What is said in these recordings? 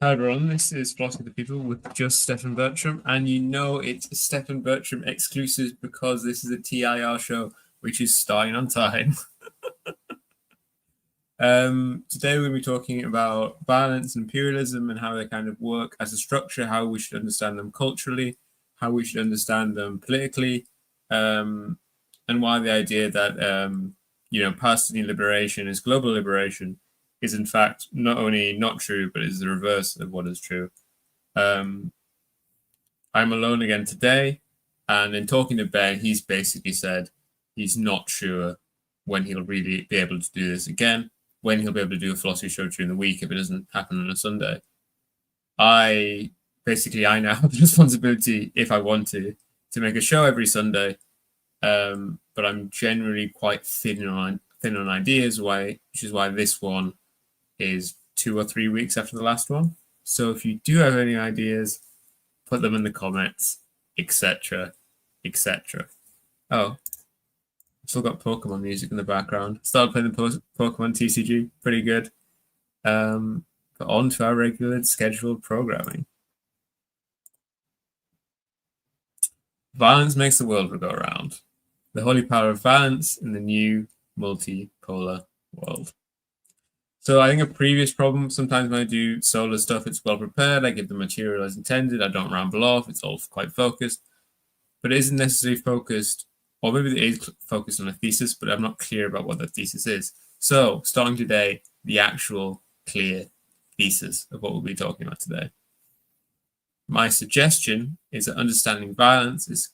Hi everyone, this is Philosophy of the People with just Stefan Bertram, and you know it's a Stefan Bertram exclusive because this is a TIR show, which is starting on time. Today we're going to be talking about violence and imperialism and how they kind of work as a structure, how we should understand them culturally, how we should understand them politically, and why the idea that Palestinian liberation is global liberation is in fact not only not true, but is the reverse of what is true. Um, I'm alone again today, and in talking to Ben, he's basically said he's not sure when he'll really be able to do this again, when he'll be able to do a philosophy show during the week if it doesn't happen on a Sunday. I now have the responsibility, if I want to make a show every Sunday, but I'm generally quite thin on ideas, which is why this one is 2 or 3 weeks after the last one. So if you do have any ideas, put them in the comments, etc., etc. Oh, still got Pokemon music in the background. Started playing the Pokemon TCG, pretty good. But on to our regular scheduled programming. Violence makes the world go round. The holy power of violence in the new multipolar world. So I think a previous problem, sometimes when I do solo stuff, it's well prepared. I give the material as intended. I don't ramble off. It's all quite focused. But it isn't necessarily focused, or maybe it is focused on a thesis, but I'm not clear about what that thesis is. So starting today, the actual clear thesis of what we'll be talking about today. My suggestion is that understanding violence is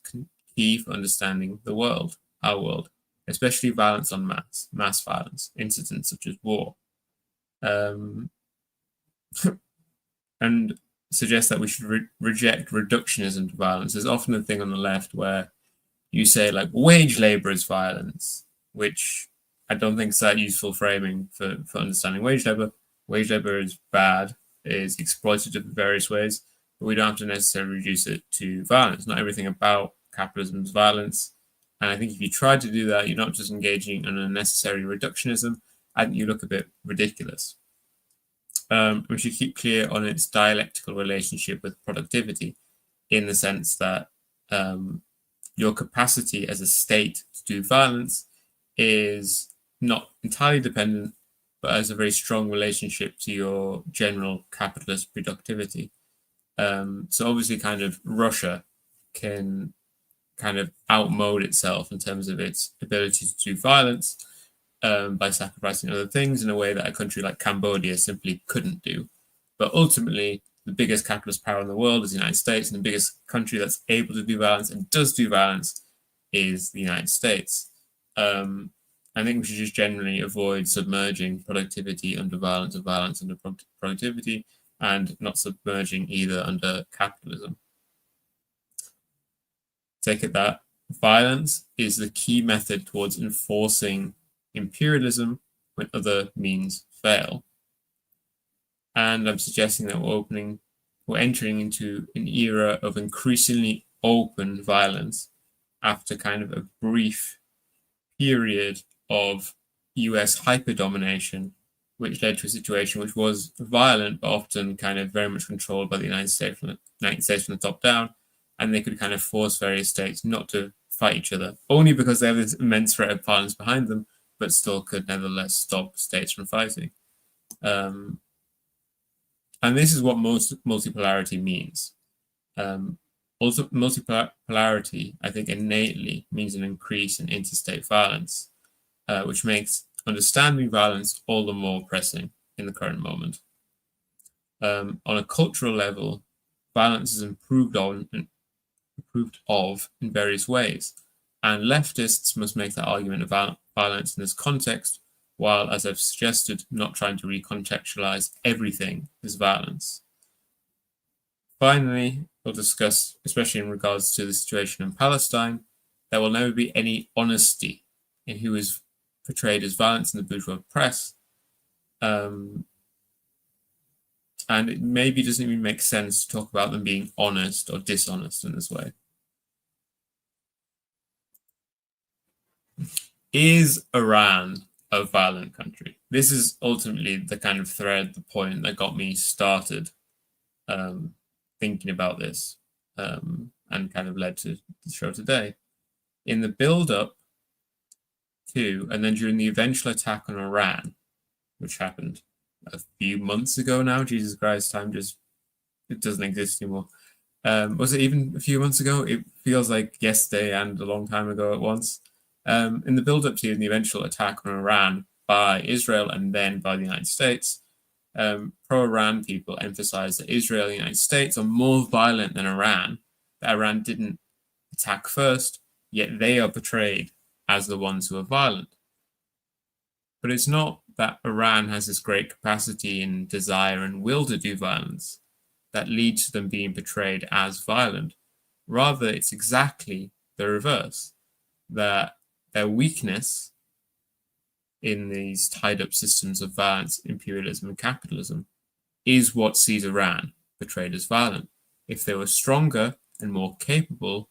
key for understanding the world, our world, especially violence on mass violence, incidents such as war. And suggest that we should reject reductionism to violence. There's often a thing on the left where you say like wage labor is violence, which I don't think is that useful framing for understanding wage labor. Wage labor is bad, is exploitative in various ways, but we don't have to necessarily reduce it to violence. Not everything about capitalism is violence. And I think if you try to do that, you're not just engaging in unnecessary reductionism. I think you look a bit ridiculous. We should keep clear on its dialectical relationship with productivity, in the sense that your capacity as a state to do violence is not entirely dependent, but has a very strong relationship to your general capitalist productivity. So obviously kind of Russia can kind of outmode itself in terms of its ability to do violence by sacrificing other things in a way that a country like Cambodia simply couldn't do. But ultimately, the biggest capitalist power in the world is the United States, and the biggest country that's able to do violence and does do violence is the United States. I think we should just generally avoid submerging productivity under violence or violence under productivity, and not submerging either under capitalism. Take it that violence is the key method towards enforcing imperialism when other means fail. And I'm suggesting that we're entering into an era of increasingly open violence after kind of a brief period of US hyperdomination, which led to a situation which was violent, but often kind of very much controlled by the United States from the top down. And they could kind of force various states not to fight each other, only because they have this immense threat of violence behind them, but still could nevertheless stop states from fighting. And this is what multipolarity means. Also, multipolarity, I think, innately means an increase in interstate violence, which makes understanding violence all the more pressing in the current moment. On a cultural level, violence is improved of in various ways, and leftists must make that argument about violence in this context, while, as I've suggested, not trying to recontextualize everything as violence. Finally, we'll discuss, especially in regards to the situation in Palestine, there will never be any honesty in who is portrayed as violence in the bourgeois press. And it maybe doesn't even make sense to talk about them being honest or dishonest in this way. Is Iran a violent country? This is ultimately the kind of thread, the point that got me started thinking about this, and kind of led to the show today. In the build-up to, and then during the eventual attack on Iran, which happened a few months ago now, Jesus Christ, time just, it doesn't exist anymore. Was it even a few months ago? It feels like yesterday and a long time ago at once. In the build-up to the eventual attack on Iran by Israel and then by the United States, pro-Iran people emphasize that Israel and the United States are more violent than Iran, that Iran didn't attack first, yet they are portrayed as the ones who are violent. But it's not that Iran has this great capacity and desire and will to do violence that leads to them being portrayed as violent. Rather, it's exactly the reverse, that their weakness in these tied-up systems of violence, imperialism, and capitalism is what sees Iran portrayed as violent. If they were stronger and more capable,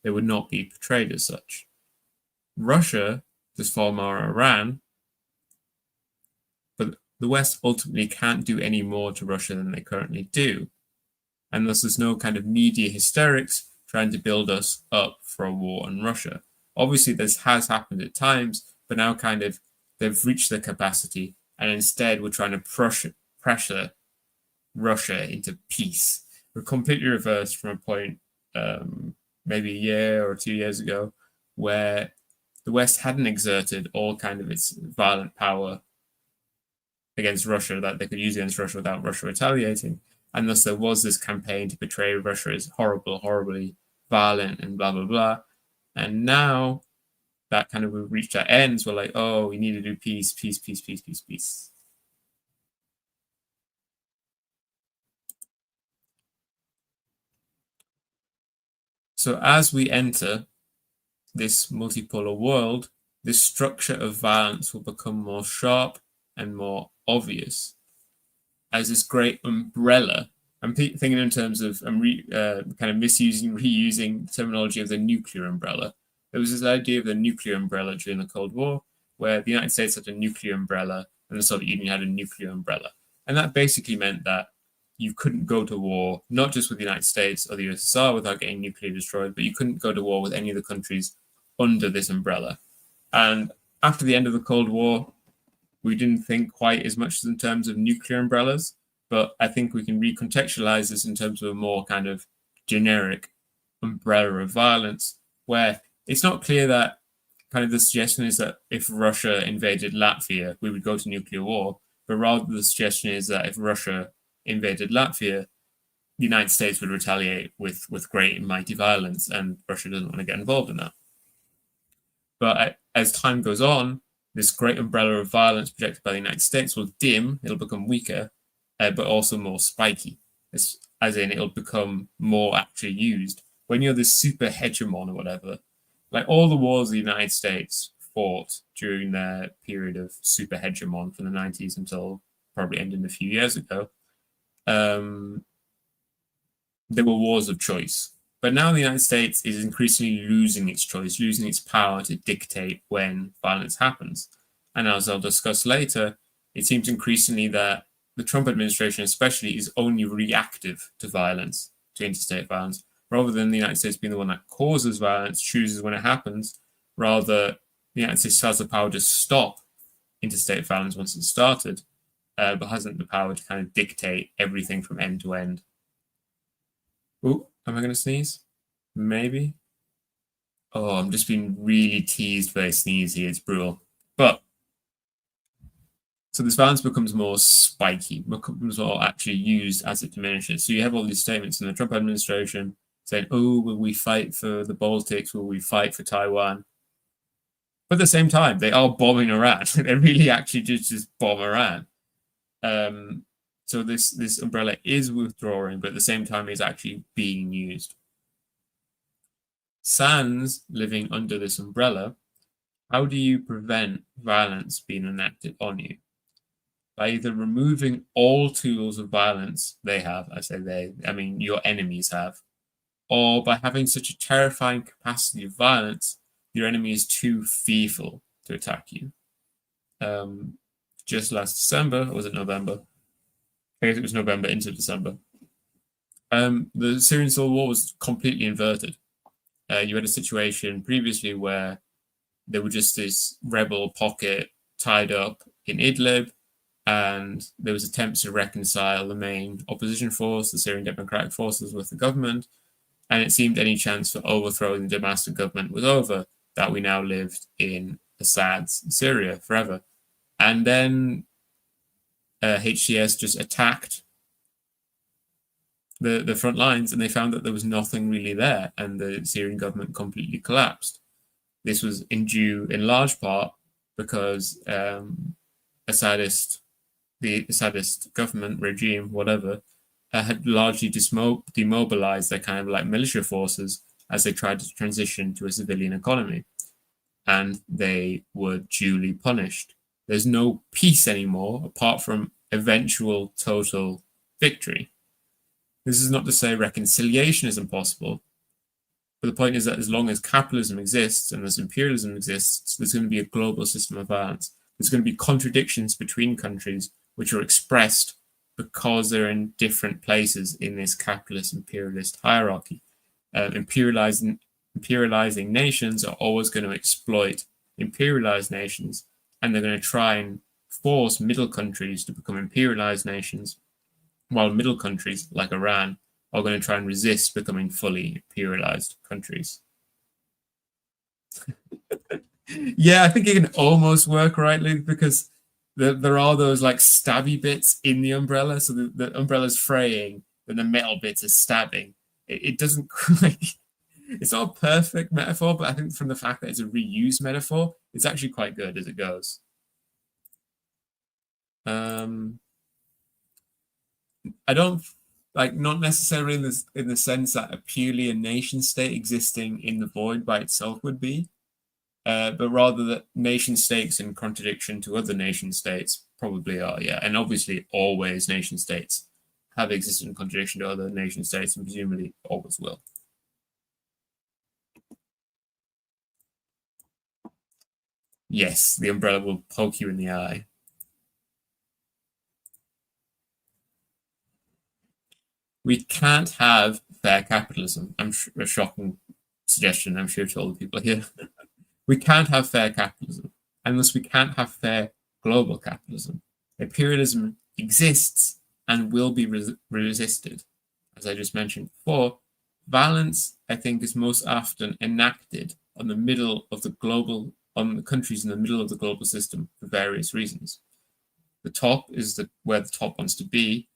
they would not be portrayed as such. Russia does far more Iran, but the West ultimately can't do any more to Russia than they currently do. And thus there's no kind of media hysterics trying to build us up for a war on Russia. Obviously, this has happened at times, but now kind of they've reached their capacity, and instead we're trying to pressure Russia into peace. We're completely reversed from a point maybe a year or 2 years ago where the West hadn't exerted all kind of its violent power against Russia that they could use against Russia without Russia retaliating. And thus there was this campaign to portray Russia as horrible, horribly violent, and blah, blah, blah. And now that kind of we've reached our ends, we're like, oh, we need to do peace, peace, peace, peace, peace, peace. So as we enter this multipolar world, this structure of violence will become more sharp and more obvious as this great umbrella. I'm thinking in terms of, I'm kind of reusing the terminology of the nuclear umbrella. There was this idea of the nuclear umbrella during the Cold War, where the United States had a nuclear umbrella and the Soviet Union had a nuclear umbrella. And that basically meant that you couldn't go to war, not just with the United States or the USSR without getting nuclear destroyed, but you couldn't go to war with any of the countries under this umbrella. And after the end of the Cold War, we didn't think quite as much in terms of nuclear umbrellas, but I think we can recontextualize this in terms of a more kind of generic umbrella of violence, where it's not clear that kind of the suggestion is that if Russia invaded Latvia, we would go to nuclear war, but rather the suggestion is that if Russia invaded Latvia, the United States would retaliate with great and mighty violence, and Russia doesn't want to get involved in that. But as time goes on, this great umbrella of violence projected by the United States will dim, it'll become weaker, but also more spiky, as in it'll become more actually used. When you're this super hegemon or whatever, like all the wars the United States fought during their period of super hegemon from the 90s until probably ended a few years ago, there were wars of choice. But now the United States is increasingly losing its choice, losing its power to dictate when violence happens. And as I'll discuss later, it seems increasingly that the Trump administration especially is only reactive to violence, to interstate violence, rather than the United States being the one that causes violence, chooses when it happens. Rather, the United States has the power to stop interstate violence once it's started, but hasn't the power to kind of dictate everything from end to end. Oh, am I going to sneeze? Maybe. Oh, I'm just being really teased by a sneeze here. It's brutal. But, so this violence becomes more spiky, becomes more actually used as it diminishes. So you have all these statements in the Trump administration saying, oh, will we fight for the Baltics? Will we fight for Taiwan? But at the same time, they are bombing Iran. They really actually just bomb Iran. So this umbrella is withdrawing, but at the same time is actually being used. Sans living under this umbrella, how do you prevent violence being enacted on you? By either removing all tools of violence they have, I say they, I mean your enemies have, or by having such a terrifying capacity of violence, your enemy is too fearful to attack you. Just last December, or was it November? I guess it was November into December. The Syrian civil war was completely inverted. You had a situation previously where there was just this rebel pocket tied up in Idlib, and there was attempts to reconcile the main opposition force, the Syrian Democratic Forces, with the government, and it seemed any chance for overthrowing the Damascus government was over, that we now lived in Assad's Syria forever. And then HCS just attacked the front lines, and they found that there was nothing really there, and the Syrian government completely collapsed. This was due in large part because the Assadist government regime, whatever, had largely demobilized their kind of like militia forces as they tried to transition to a civilian economy, and they were duly punished. There's no peace anymore apart from eventual total victory. This is not to say reconciliation is impossible, but the point is that as long as capitalism exists and as imperialism exists, there's going to be a global system of violence. There's going to be contradictions between countries which are expressed because they're in different places in this capitalist imperialist hierarchy. Imperializing nations are always going to exploit imperialized nations, and they're going to try and force middle countries to become imperialized nations, while middle countries like Iran are going to try and resist becoming fully imperialized countries. Yeah, I think it can almost work rightly, because there are those like stabby bits in the umbrella. So the umbrella's fraying, and the metal bits are stabbing. It doesn't quite. It's not a perfect metaphor, but I think from the fact that it's a reused metaphor, it's actually quite good as it goes. I don't like, not necessarily in the sense that a purely a nation state existing in the void by itself would be, but rather that nation states in contradiction to other nation states probably are, yeah. And obviously always nation states have existed in contradiction to other nation states, and presumably always will. Yes, the umbrella will poke you in the eye. We can't have fair capitalism. I'm a shocking suggestion, I'm sure, to all the people here. We can't have fair capitalism unless we can't have fair global capitalism. Imperialism exists and will be resisted. As I just mentioned before, violence, I think, is most often enacted on the countries in the middle of the global system for various reasons. The top is where the top wants to be,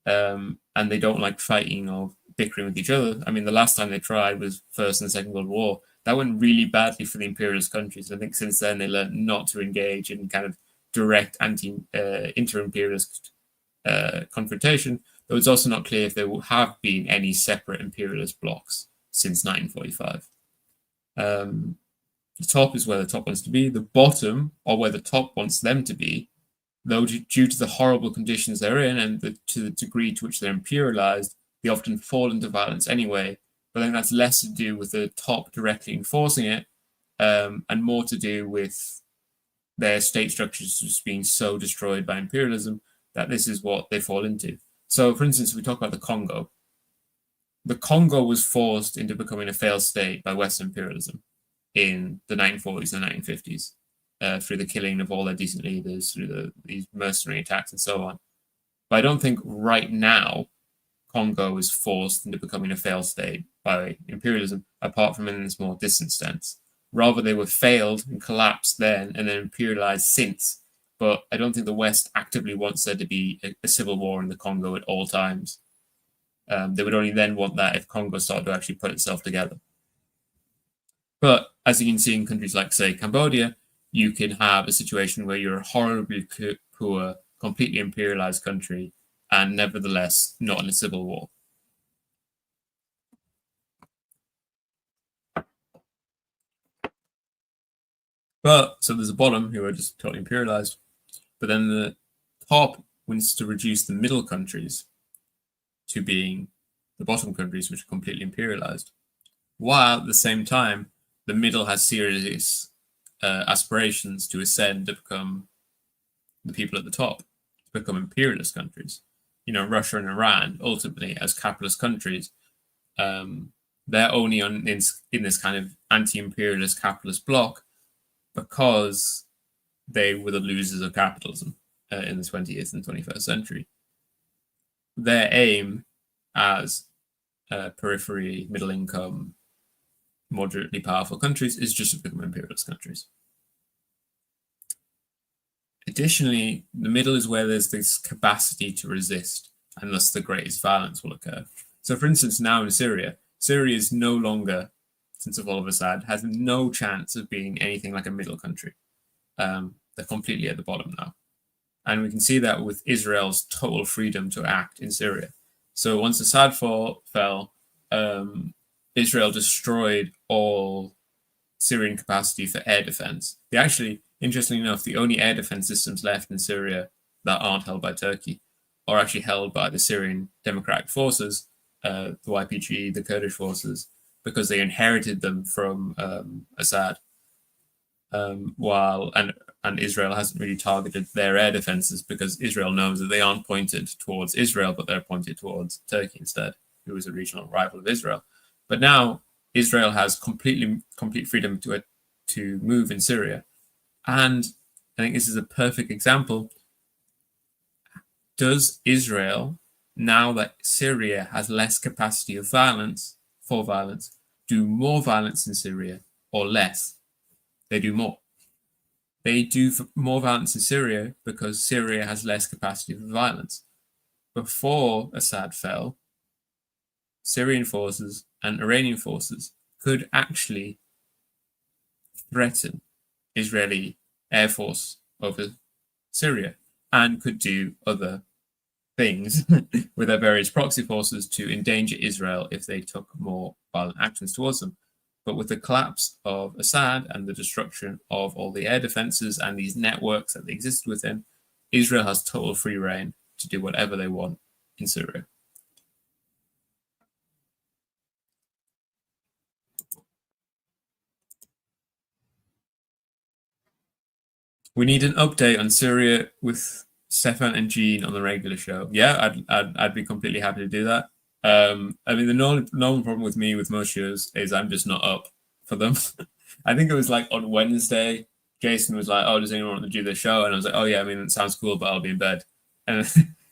and they don't like fighting or bickering with each other. I mean, the last time they tried was First and Second World War. That went really badly for the imperialist countries. I think since then they learned not to engage in kind of direct inter-imperialist confrontation. Though it's also not clear if there have been any separate imperialist blocs since 1945. The top is where the top wants to be. The bottom, or where the top wants them to be, though due to the horrible conditions they're in and to the degree to which they're imperialized, they often fall into violence anyway. But I think that's less to do with the top directly enforcing it, and more to do with their state structures just being so destroyed by imperialism that this is what they fall into. So, for instance, if we talk about the Congo was forced into becoming a failed state by Western imperialism in the 1940s and 1950s. Through the killing of all their decent leaders, through these mercenary attacks and so on. But I don't think right now Congo is forced into becoming a failed state by imperialism, apart from in this more distant sense. Rather, they were failed and collapsed then and then imperialized since. But I don't think the West actively wants there to be a civil war in the Congo at all times. They would only then want that if Congo started to actually put itself together. But as you can see in countries like, say, Cambodia, you can have a situation where you're a horribly poor, completely imperialized country, and nevertheless not in a civil war. But so there's a bottom who are just totally imperialized, but then the top wants to reduce the middle countries to being the bottom countries, which are completely imperialized, while at the same time the middle has serious aspirations to ascend to become the people at the top, to become imperialist countries. Russia and Iran ultimately as capitalist countries, they're only in this kind of anti-imperialist capitalist bloc because they were the losers of capitalism in the 20th and 21st century. Their aim as periphery, middle income, moderately powerful countries is just to become imperialist countries. Additionally, the middle is where there's this capacity to resist, and thus the greatest violence will occur. So, for instance, now in Syria is no longer, since the fall of Assad, has no chance of being anything like a middle country. They're completely at the bottom now. And we can see that with Israel's total freedom to act in Syria. So once Assad fell, Israel destroyed all Syrian capacity for air defense. They actually, interestingly enough, the only air defense systems left in Syria that aren't held by Turkey are actually held by the Syrian Democratic Forces, the YPG, the Kurdish forces, because they inherited them from Assad. And Israel hasn't really targeted their air defenses because Israel knows that they aren't pointed towards Israel, but they're pointed towards Turkey instead, who is a regional rival of Israel. But now Israel has complete freedom to move in Syria. And I think this is a perfect example. Does Israel, now that Syria has less capacity of violence, do more violence in Syria or less? They do more. They do more violence in Syria because Syria has less capacity for violence. Before Assad fell, Syrian forces and Iranian forces could actually threaten Israeli air force over Syria and could do other things with their various proxy forces to endanger Israel if they took more violent actions towards them. But with the collapse of Assad and the destruction of all the air defenses and these networks that they existed within, Israel has total free reign to do whatever they want in Syria. We need an update on Syria with Stefan and Jean on the regular show. Yeah, I'd be completely happy to do that. I mean, the normal problem with me with most shows is I'm just not up for them. I think it was like on Wednesday, Jason was like, "Oh, does anyone want to do the show?" And I was like, "Oh yeah, I mean, it sounds cool, but I'll be in bed." And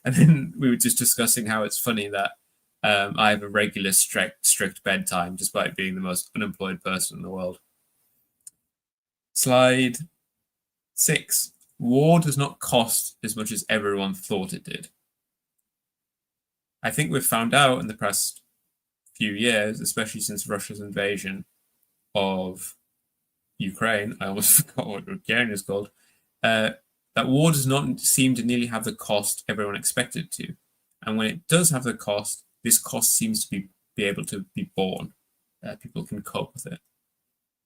and then we were just discussing how it's funny that I have a regular strict bedtime, despite being the most unemployed person in the world. Slide 6. War does not cost as much as everyone thought it did. I think we've found out in the past few years, especially since Russia's invasion of Ukraine, I almost forgot what Ukraine is called, that war does not seem to nearly have the cost everyone expected it to. And when it does have the cost, this cost seems to be able to be borne. People can cope with it.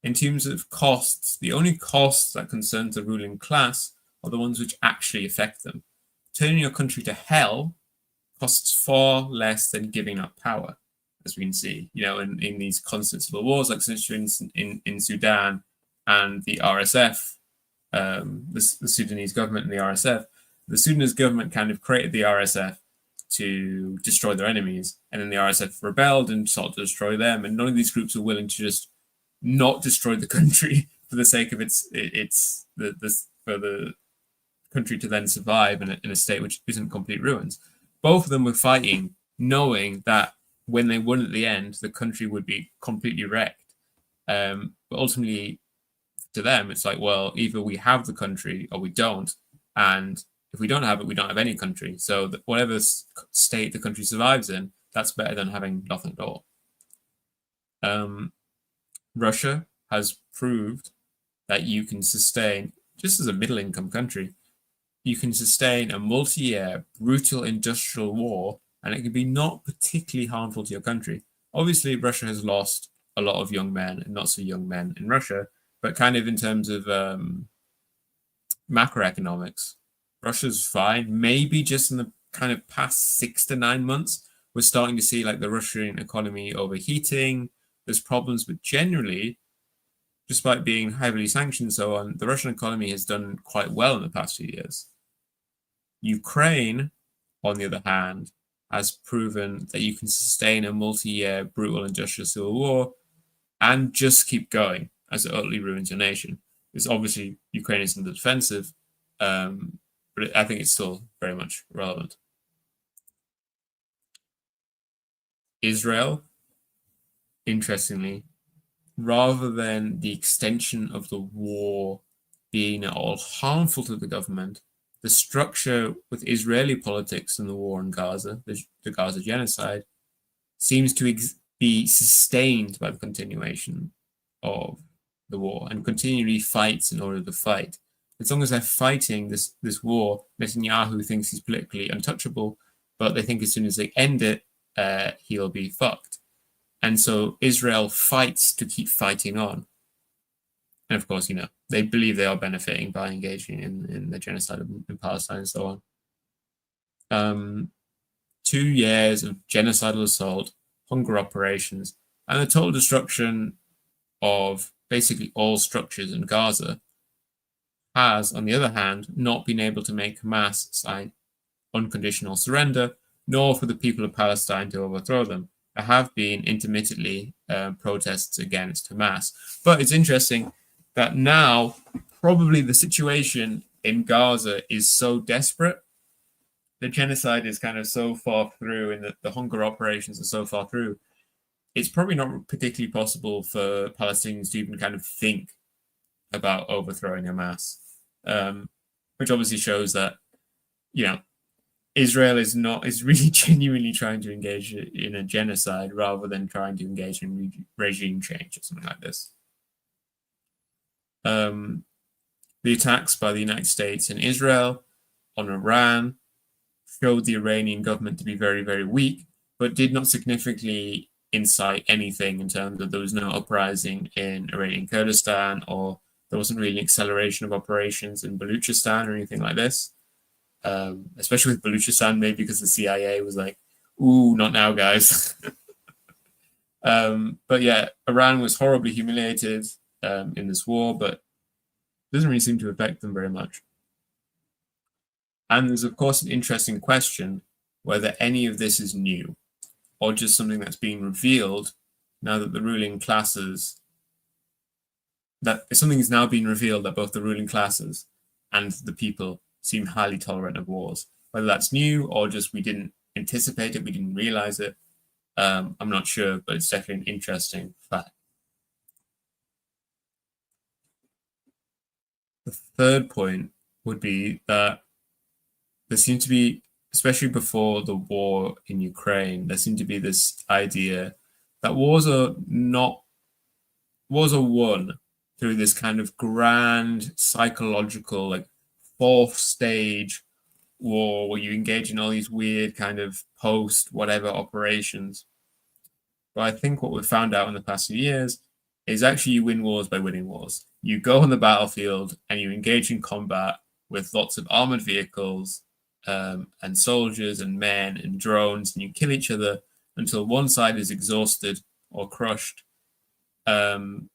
In terms of costs, the only costs that concern the ruling class are the ones which actually affect them. Turning your country to hell costs far less than giving up power, as we can see, in these constant civil wars, like in Sudan and the RSF, the Sudanese government and the RSF. The Sudanese government kind of created the RSF to destroy their enemies, and then the RSF rebelled and sought to destroy them, and none of these groups are willing to just not destroy the country for the sake of for the country to then survive in a state which isn't complete ruins. Both of them were fighting, knowing that when they won at the end, the country would be completely wrecked. But ultimately, to them, it's like, well, either we have the country or we don't. And if we don't have it, we don't have any country. So whatever state the country survives in, that's better than having nothing at all. Russia has proved that you can sustain, just as a middle-income country, you can sustain a multi-year brutal industrial war, and it can be not particularly harmful to your country. Obviously, Russia has lost a lot of young men and not so young men in Russia, but kind of in terms of macroeconomics, Russia's fine. Maybe just in the kind of past 6 to 9 months, we're starting to see like the Russian economy overheating. There's problems, but generally, despite being heavily sanctioned and so on, the Russian economy has done quite well in the past few years. Ukraine on the other hand, has proven that you can sustain a multi-year brutal industrial civil war and just keep going as it utterly ruins your nation. It's obviously Ukraine is in the defensive, but I think it's still very much relevant. Israel, interestingly, rather than the extension of the war being at all harmful to the government, the structure with Israeli politics and the war in Gaza, the Gaza genocide, seems to be sustained by the continuation of the war and continually fights in order to fight. As long as they're fighting this war, Netanyahu thinks he's politically untouchable, but they think as soon as they end it, he'll be fucked. And so Israel fights to keep fighting on. And of course, they believe they are benefiting by engaging in the genocide in Palestine and so on. 2 years of genocidal assault, hunger operations, and the total destruction of basically all structures in Gaza has, on the other hand, not been able to make Hamas sign unconditional surrender, nor for the people of Palestine to overthrow them. There have been intermittently protests against Hamas. But it's interesting that now probably the situation in Gaza is so desperate, the genocide is kind of so far through and the hunger operations are so far through, it's probably not particularly possible for Palestinians to even kind of think about overthrowing Hamas, which obviously shows that, Israel is really genuinely trying to engage in a genocide rather than trying to engage in regime change or something like this. The attacks by the United States and Israel on Iran showed the Iranian government to be very, very weak, but did not significantly incite anything in terms of there was no uprising in Iranian Kurdistan, or there wasn't really an acceleration of operations in Baluchistan or anything like this. Especially with Baluchistan, maybe because the CIA was like, ooh, not now, guys. But yeah, Iran was horribly humiliated in this war, but it doesn't really seem to affect them very much. And there's, of course, an interesting question whether any of this is new or just something that's being revealed now that the ruling classes, that something is now being revealed that both the ruling classes and the people seem highly tolerant of wars. Whether that's new or just we didn't anticipate it, we didn't realize it, I'm not sure, but it's definitely an interesting fact. The third point would be that there seemed to be, especially before the war in Ukraine, there seemed to be this idea that wars are won through this kind of grand psychological, like, fourth stage war where you engage in all these weird kind of post whatever operations. But I think what we've found out in the past few years is actually you win wars by winning wars. You go on the battlefield and you engage in combat with lots of armored vehicles and soldiers and men and drones, and you kill each other until one side is exhausted or crushed, and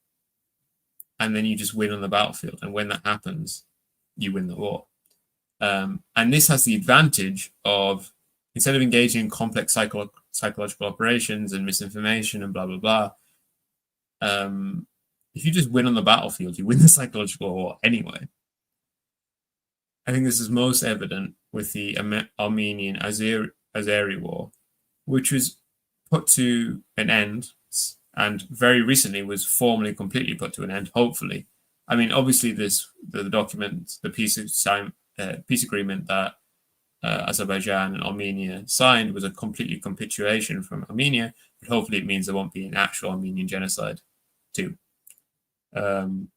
then you just win on the battlefield. And when that happens, you win the war. And this has the advantage of, instead of engaging in complex psychological operations and misinformation and blah, blah, blah, if you just win on the battlefield, you win the psychological war anyway. I think this is most evident with the Armenian Azeri war, which was put to an end and very recently was formally completely put to an end, hopefully. I mean, obviously, the document, the peace agreement that Azerbaijan and Armenia signed was a completely capitulation from Armenia, but hopefully it means there won't be an actual Armenian genocide too. The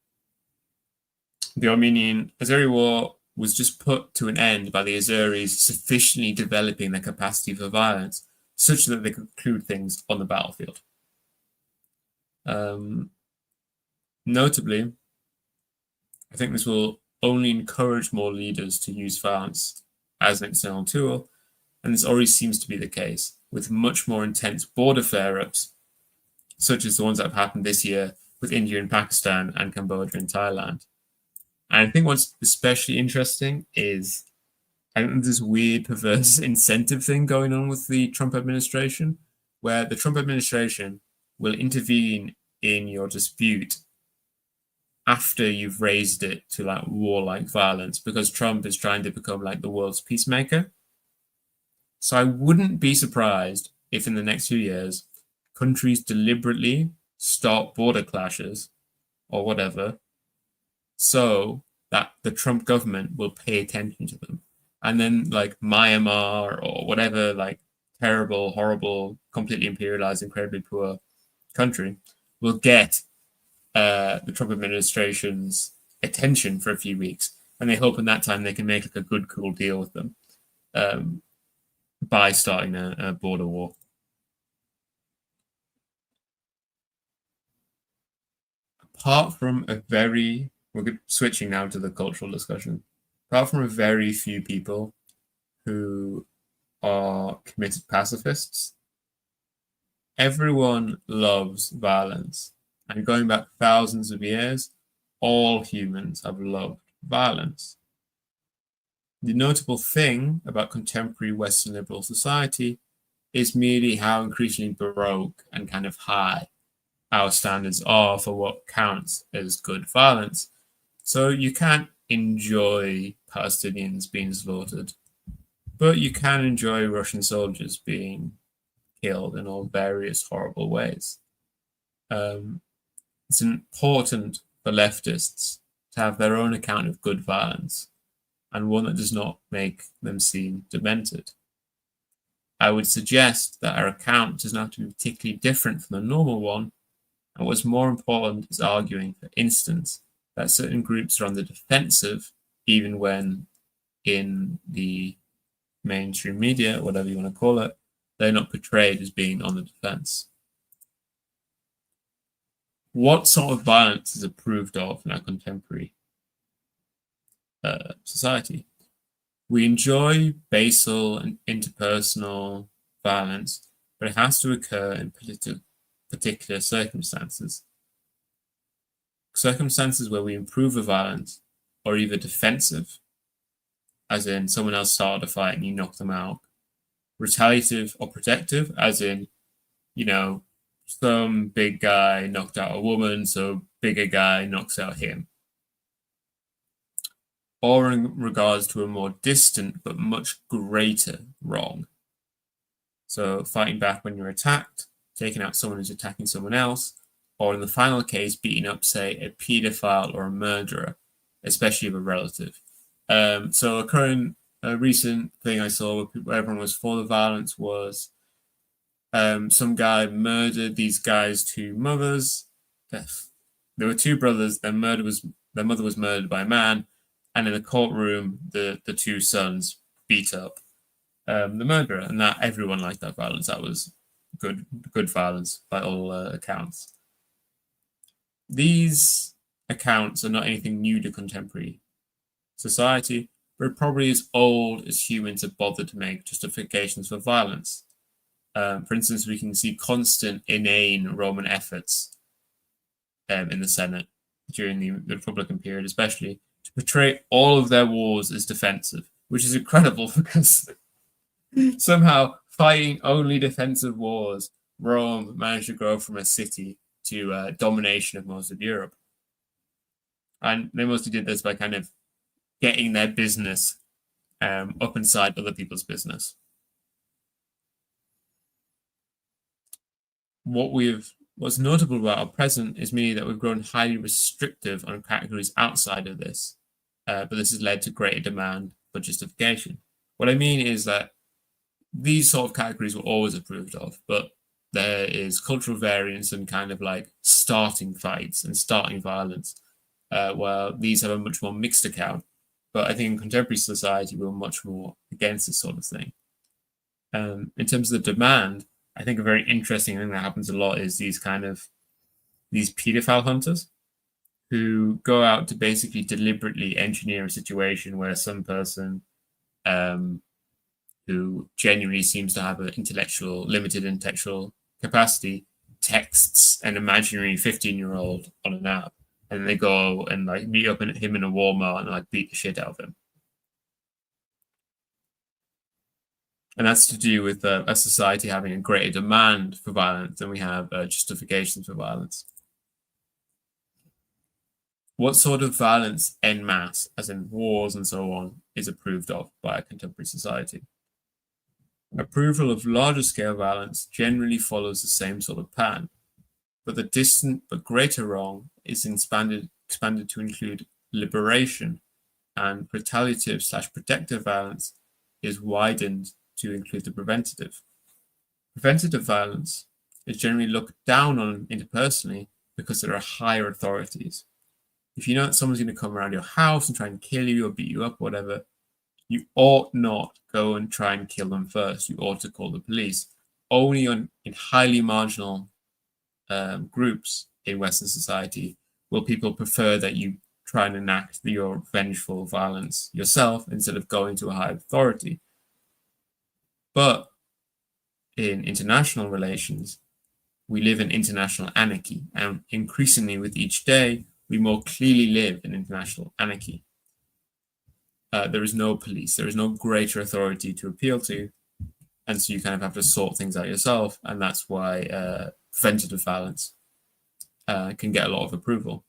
Armenian Azeri war was just put to an end by the Azeris sufficiently developing their capacity for violence such that they could conclude things on the battlefield. Notably, I think this will only encourage more leaders to use violence as an external tool, and this already seems to be the case, with much more intense border flare-ups, such as the ones that have happened this year with India and Pakistan and Cambodia and Thailand. And I think what's especially interesting is I think there's this weird, perverse incentive thing going on with the Trump administration, where the Trump administration will intervene in your dispute after you've raised it to like warlike violence, because Trump is trying to become like the world's peacemaker. So I wouldn't be surprised if in the next few years countries deliberately start border clashes or whatever, so that the Trump government will pay attention to them. And then like Myanmar or whatever like terrible, horrible, completely imperialized, incredibly poor country will get the Trump administration's attention for a few weeks. And they hope in that time they can make like a good, cool deal with them by starting a border war. Apart from a very, we're switching now to the cultural discussion. Apart from a very few people who are committed pacifists, everyone loves violence. And going back thousands of years, all humans have loved violence. The notable thing about contemporary Western liberal society is merely how increasingly baroque and kind of high our standards are for what counts as good violence. So you can't enjoy Palestinians being slaughtered, but you can enjoy Russian soldiers being killed in all various horrible ways. It's important for leftists to have their own account of good violence, and one that does not make them seem demented. I would suggest that our account does not have to be particularly different from the normal one, and what's more important is arguing, for instance, that certain groups are on the defensive, even when in the mainstream media, whatever you want to call it, they're not portrayed as being on the defense. What sort of violence is approved of in our contemporary society? We enjoy basal and interpersonal violence, but it has to occur in particular circumstances. Circumstances where we improve the violence are either defensive, as in someone else started a fight and you knock them out, retaliative or protective, as in, you know, some big guy knocked out a woman, so bigger guy knocks out him. Or in regards to a more distant but much greater wrong. So fighting back when you're attacked, taking out someone who's attacking someone else, or in the final case, beating up, say, a paedophile or a murderer, especially of a relative. So a recent thing I saw where everyone was for the violence was some guy murdered these guys' two mothers. There were two brothers. Their mother was murdered by a man, and in the courtroom, the two sons beat up the murderer, and that everyone liked that violence. That was good violence by all accounts. These accounts are not anything new to contemporary society, but probably as old as humans have bothered to make justifications for violence. For instance, we can see constant inane Roman efforts in the Senate during the Republican period, especially, to portray all of their wars as defensive, which is incredible because somehow fighting only defensive wars, Rome managed to grow from a city to domination of most of Europe. And they mostly did this by kind of getting their business up inside other people's business. What's notable about our present is merely that we've grown highly restrictive on categories outside of this, but this has led to greater demand for justification. What I mean is that these sort of categories were always approved of, but there is cultural variance and kind of like starting fights and starting violence, while these have a much more mixed account. But I think in contemporary society, we're much more against this sort of thing. In terms of the demand, I think a very interesting thing that happens a lot is these pedophile hunters who go out to basically deliberately engineer a situation where some person who genuinely seems to have limited intellectual capacity texts an imaginary 15-year-old on an app, and they go and like meet up him in a Walmart and like beat the shit out of him. And that's to do with a society having a greater demand for violence than we have justifications for violence. What sort of violence en masse, as in wars and so on, is approved of by a contemporary society? Approval of larger scale violence generally follows the same sort of pattern, but the distant but greater wrong is expanded to include liberation, and retaliative/protective violence is widened to include the preventative. Preventative violence is generally looked down on interpersonally because there are higher authorities. If you know that someone's going to come around your house and try and kill you or beat you up or whatever, you ought not go and try and kill them first. You ought to call the police. Only in highly marginal groups in Western society will people prefer that you try and enact your vengeful violence yourself instead of going to a higher authority. But in international relations, we live in international anarchy, and increasingly with each day, we more clearly live in international anarchy. There is no police, there is no greater authority to appeal to, and so you kind of have to sort things out yourself, and that's why preventative violence can get a lot of approval.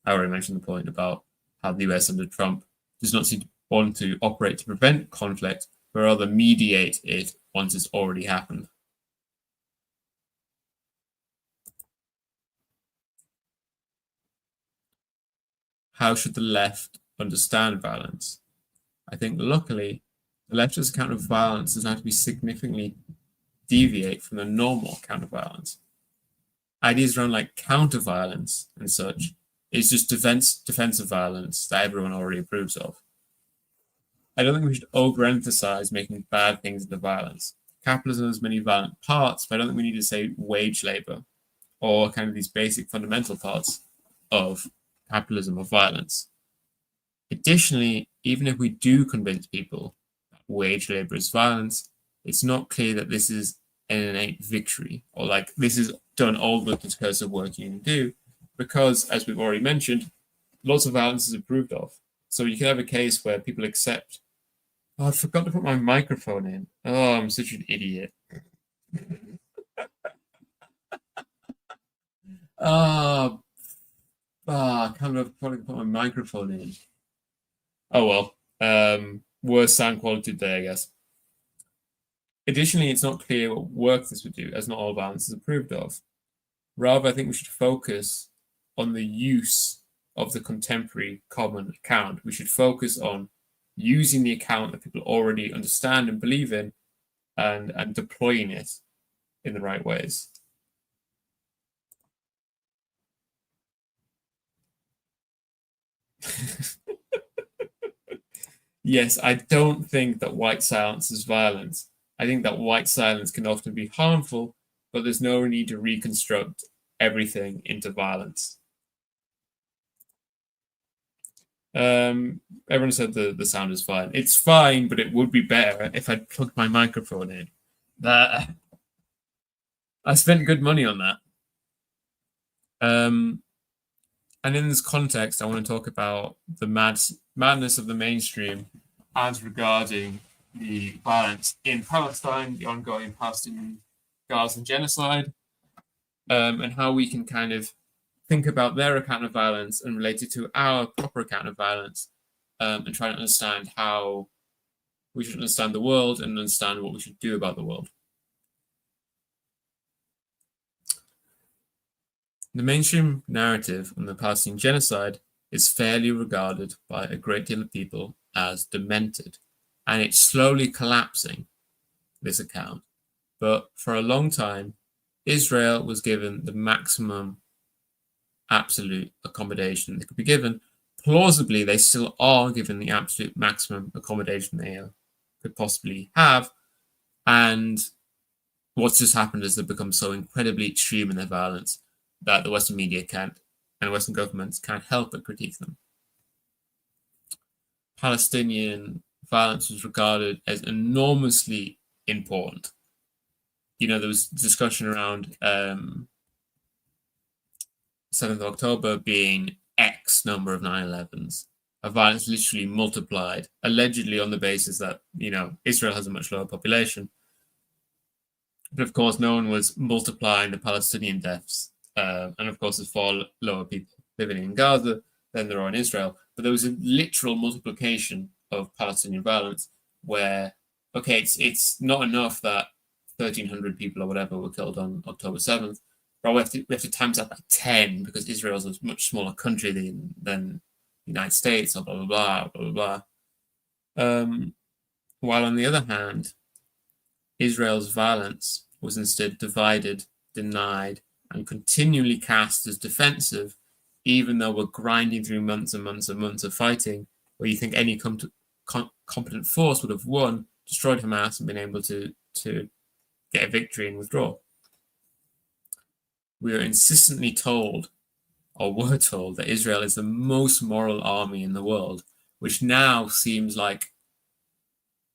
I already mentioned the point about how the US under Trump does not seem to want to operate to prevent conflict, but rather mediate it once it's already happened. How should the left understand violence? I think luckily, the leftist account of violence does not have to be significantly deviate from the normal account of violence. Ideas around like counter-violence and such is just defensive violence that everyone already approves of. I don't think we should overemphasize making bad things into violence. Capitalism has many violent parts, but I don't think we need to say wage labor or kind of these basic fundamental parts of capitalism or violence. Additionally, even if we do convince people that wage labor is violence, it's not clear that this is an innate victory or like this is done all the discursive work you can do, because as we've already mentioned, lots of violence is approved of. So you can have a case where people accept, oh, I forgot to put my microphone in. Oh, I'm such an idiot. I can't remember to put my microphone in. Oh well, worse sound quality today, I guess. Additionally, it's not clear what work this would do, as not all violence is approved of. Rather, I think we should focus on the use of the contemporary common account. We should focus on using the account that people already understand and believe in and deploying it in the right ways. Yes, I don't think that white silence is violence. I think that white silence can often be harmful, but there's no need to reconstruct everything into violence. Everyone said the sound is fine. It's fine, but it would be better if I'd plugged my microphone in. That I spent good money on that. And in this context, I want to talk about the madness of the mainstream as regarding the violence in Palestine, the ongoing Palestinian Gaza genocide, and how we can kind of think about their account of violence and relate it to our proper account of violence, and try to understand how we should understand the world and understand what we should do about the world. The mainstream narrative on the Palestinian genocide is fairly regarded by a great deal of people as demented, and it's slowly collapsing, this account. But for a long time, Israel was given the maximum absolute accommodation that could be given. Plausibly, they still are given the absolute maximum accommodation they could possibly have. And what's just happened is they've become so incredibly extreme in their violence that the Western media can't, and Western governments can't help but critique them. Palestinian violence was regarded as enormously important. You know, there was discussion around 7th of October being X number of 9/11s. of violence literally multiplied, allegedly on the basis that, Israel has a much lower population. But of course, no one was multiplying the Palestinian deaths. And of course, there's far lower people living in Gaza than there are in Israel. But there was a literal multiplication of Palestinian violence where, okay, it's not enough that 1,300 people or whatever were killed on October 7th, but we have to times that by 10 because Israel is a much smaller country than the United States, or blah, blah, blah, blah, blah, blah. While on the other hand, Israel's violence was instead divided, denied, and continually cast as defensive, even though we're grinding through months and months and months of fighting, where you think any competent force would have won, destroyed Hamas, and been able to get a victory and withdraw. We are insistently told, or were told, that Israel is the most moral army in the world, which now seems like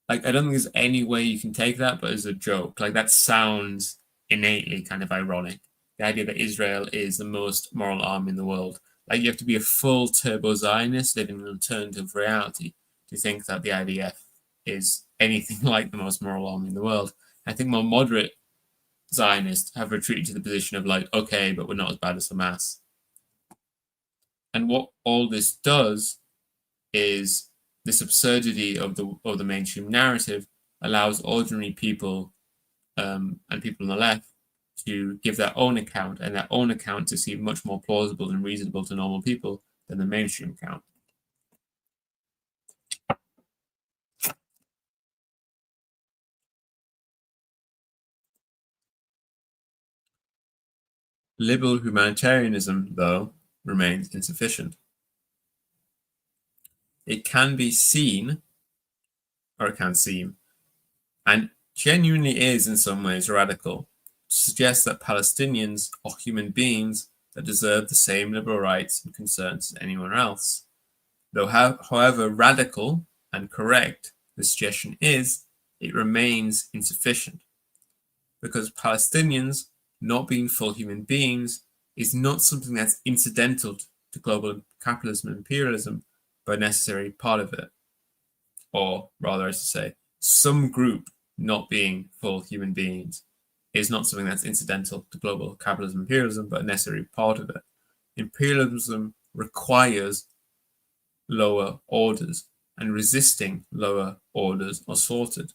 I don't think there's any way you can take that, but as a joke. Like, that sounds innately kind of ironic. The idea that Israel is the most moral army in the world. Like, you have to be a full turbo Zionist living in an alternative reality to think that the IDF is anything like the most moral army in the world. I think more moderate Zionists have retreated to the position of like, okay, but we're not as bad as Hamas. And what all this does is this absurdity of the mainstream narrative allows ordinary people and people on the left to give their own account, and their own account to seem much more plausible and reasonable to normal people than the mainstream account. Liberal humanitarianism, though, remains insufficient. It can be seen, or it can seem, and genuinely is in some ways radical, to suggest that Palestinians are human beings that deserve the same liberal rights and concerns as anyone else. Though however radical and correct the suggestion is, it remains insufficient. Because Palestinians not being full human beings is not something that's incidental to global capitalism and imperialism, but a necessary part of it. Or rather, I should say, some group not being full human beings is not something that's incidental to global capitalism and imperialism, but a necessary part of it. Imperialism requires lower orders, and resisting lower orders are sorted.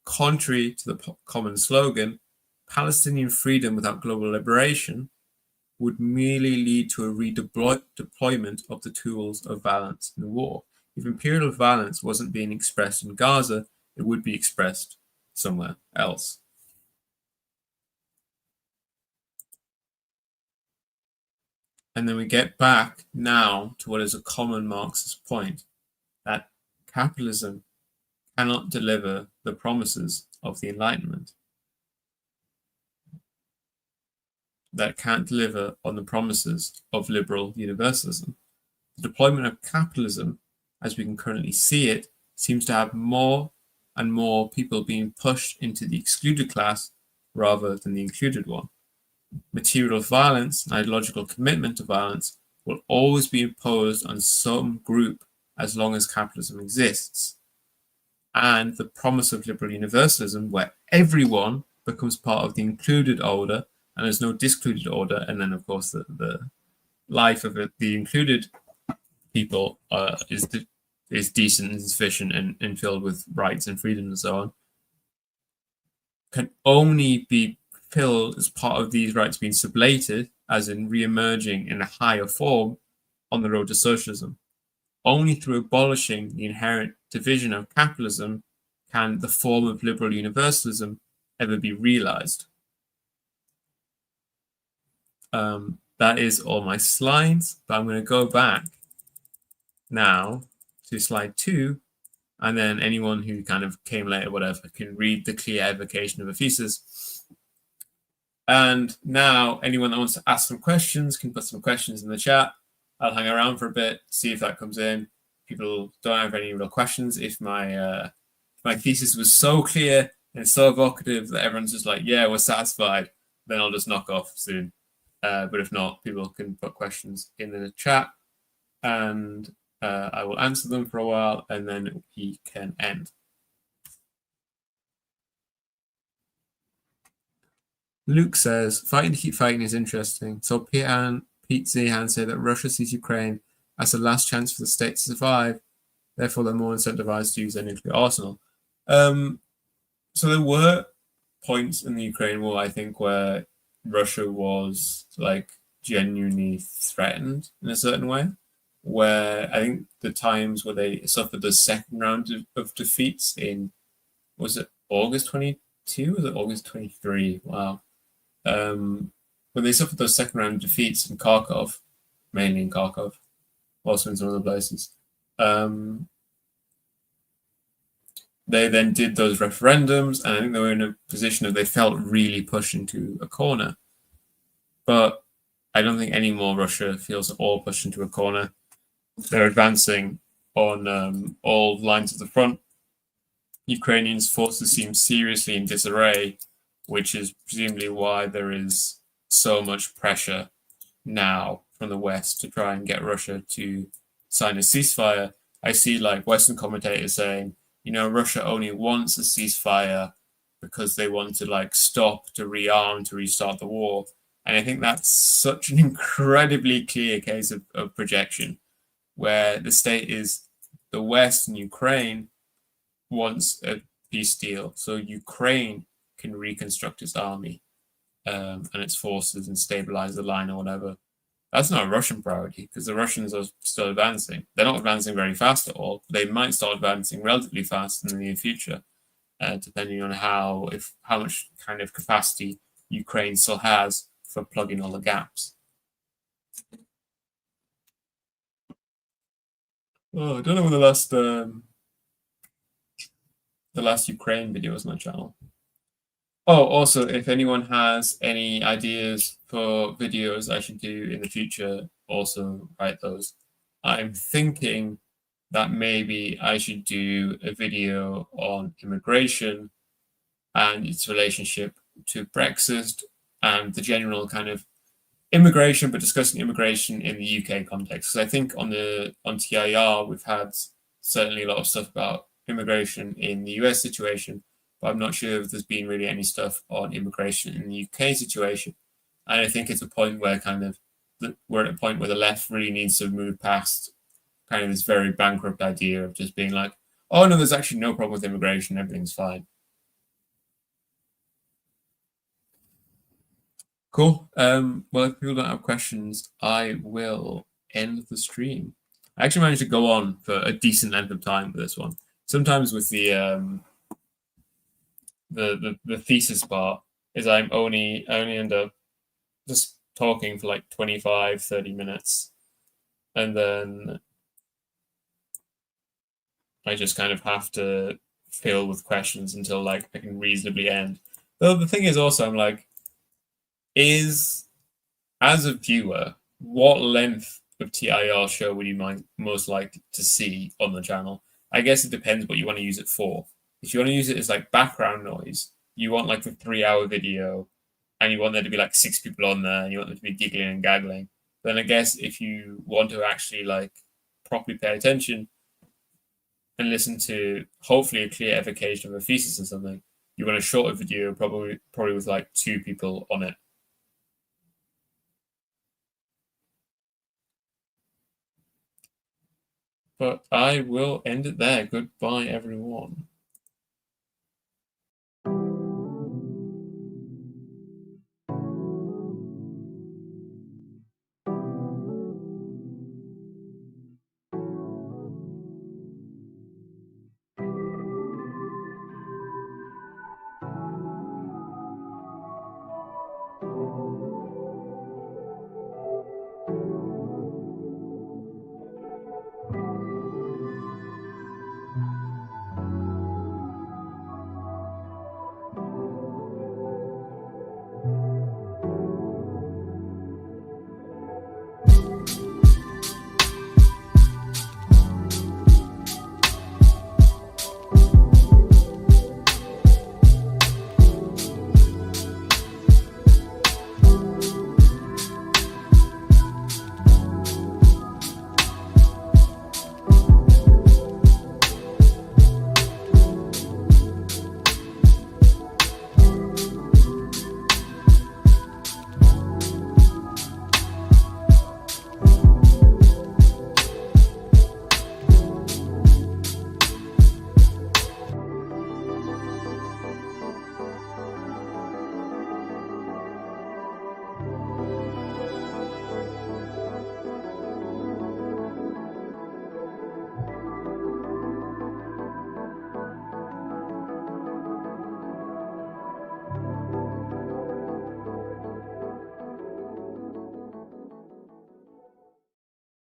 Contrary to the common slogan, Palestinian freedom without global liberation would merely lead to a redeployment of the tools of violence in the war. If imperial violence wasn't being expressed in Gaza, it would be expressed somewhere else. And then we get back now to what is a common Marxist point, that capitalism cannot deliver the promises of the Enlightenment. That can't deliver on the promises of liberal universalism. The deployment of capitalism, as we can currently see it, seems to have more and more people being pushed into the excluded class rather than the included one. Material violence and ideological commitment to violence will always be imposed on some group as long as capitalism exists. And the promise of liberal universalism, where everyone becomes part of the included order and there's no discluded order, and then of course the life of the included people is decent and sufficient and filled with rights and freedom and so on, can only be filled as part of these rights being sublated, as in re-emerging in a higher form on the road to socialism. Only through abolishing the inherent division of capitalism can the form of liberal universalism ever be realized. That is all my slides, but I'm going to go back now to slide 2, and then anyone who kind of came later, whatever, can read the clear evocation of a thesis. And now anyone that wants to ask some questions can put some questions in the chat. I'll hang around for a bit, see if that comes in. People don't have any real questions. If my thesis was so clear and so evocative that everyone's just like, yeah, we're satisfied, then I'll just knock off soon. But if not, people can put questions in the chat. And I will answer them for a while, and then we can end. Luke says, fighting to keep fighting is interesting. So Pete Zehan say that Russia sees Ukraine as the last chance for the state to survive. Therefore, they're more incentivized to use their nuclear arsenal. So there were points in the Ukraine war, I think, where Russia was like genuinely threatened in a certain way. Where I think the times where they suffered the second round of defeats in, was it August 22? Was it August 23? Wow. When they suffered those second round defeats in Kharkov, mainly in Kharkov, also in some other places, they then did those referendums, and I think they were in a position of they felt really pushed into a corner. But I don't think anymore Russia feels at all pushed into a corner. They're advancing on all lines of the front. Ukrainians' forces seem seriously in disarray, which is presumably why there is so much pressure now from the West to try and get Russia to sign a ceasefire. I see like Western commentators saying, Russia only wants a ceasefire because they want to like stop, to rearm, to restart the war. And I think that's such an incredibly clear case of projection, where the state is the West and Ukraine wants a peace deal, so Ukraine can reconstruct its army and its forces and stabilize the line or whatever. That's not a Russian priority because the Russians are still advancing. They're not advancing very fast at all. They might start advancing relatively fast in the near future, depending on how much kind of capacity Ukraine still has for plugging all the gaps. Oh, I don't know when the last Ukraine video was on my channel. Oh, also, if anyone has any ideas for videos I should do in the future, also write those. I'm thinking that maybe I should do a video on immigration and its relationship to Brexit and the general kind of immigration, but discussing immigration in the UK context. Because I think on TIR we've had certainly a lot of stuff about immigration in the US situation, but I'm not sure if there's been really any stuff on immigration in the UK situation. And I think it's a point where we're at a point where the left really needs to move past kind of this very bankrupt idea of just being like, oh no, there's actually no problem with immigration, everything's fine. Cool. Well, if people don't have questions, I will end the stream. I actually managed to go on for a decent length of time with this one. Sometimes with the thesis part is I only end up just talking for like 25, 30 minutes. And then I just kind of have to fill with questions until like I can reasonably end. Though the thing is also, I'm like, as a viewer, what length of TIR show would you most like to see on the channel? I guess it depends what you want to use it for. If you want to use it as like background noise, you want like a 3-hour video and you want there to be like 6 people on there and you want them to be giggling and gaggling, then I guess if you want to actually like properly pay attention and listen to hopefully a clear evocation of a thesis or something, you want a shorter video, probably with like 2 people on it. But I will end it there. Goodbye, everyone.